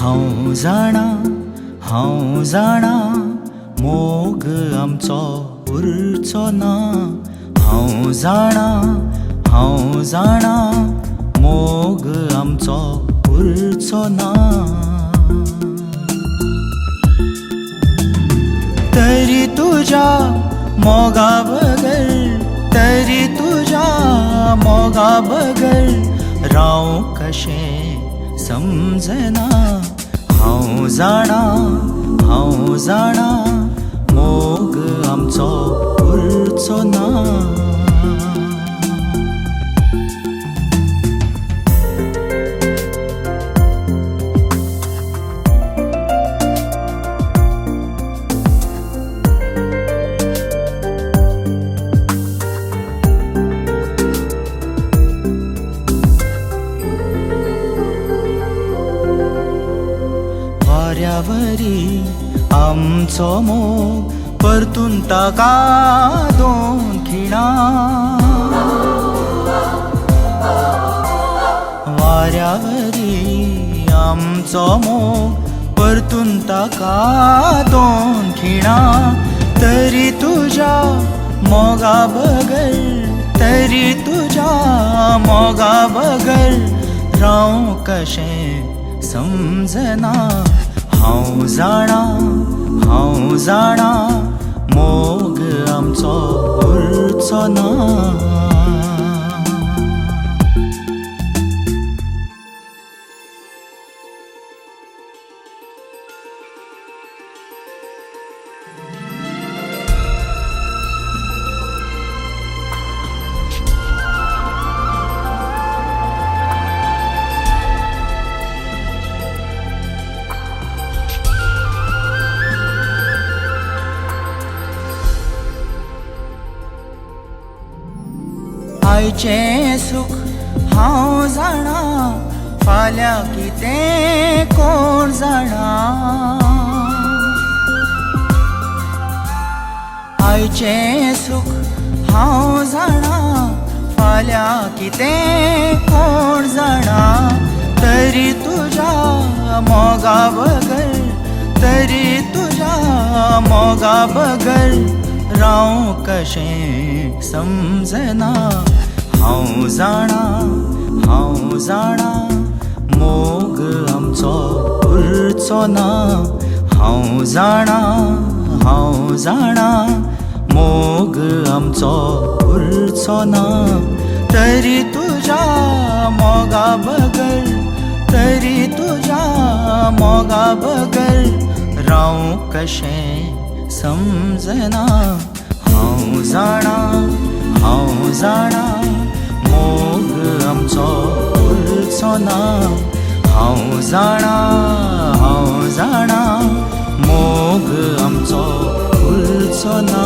हांव जाणा मोग आमचो उरचो ना। हांव जाणा मोग आमचो उरचो ना। तरी तुझ्या मोगा बगर राव कशें समजना। हांव जाणा मोग आमचो उरचो ना। वाऱ्यावरी आमचो मोग परतून ताका दोन खिणा। वाऱ्यावरी आमचो मोग परतून ताका दोन खिणा। तरी तुझ्या मोगा बगर राव कशें समजना। हांव जाणा मोग आमचो उरचो ना। आयचें सुख हांव जाणा फाल्यां कितें कोण जाणा। आयचें सुख हांव जाणा फाल्यां कितें कोण जाणा। तरी तुझ्या मोगा बगर राव कशें समजना। हांव जाणा मोग आमचो उरचो ना। हांव जाणा मोग आमचो उरचो ना। तरी तुझ्या मोगा बगर राव कशें समजना। हांव जाणा मोग आमचो उरचो ना। हांव जाणा मोग आमचो उरचो ना।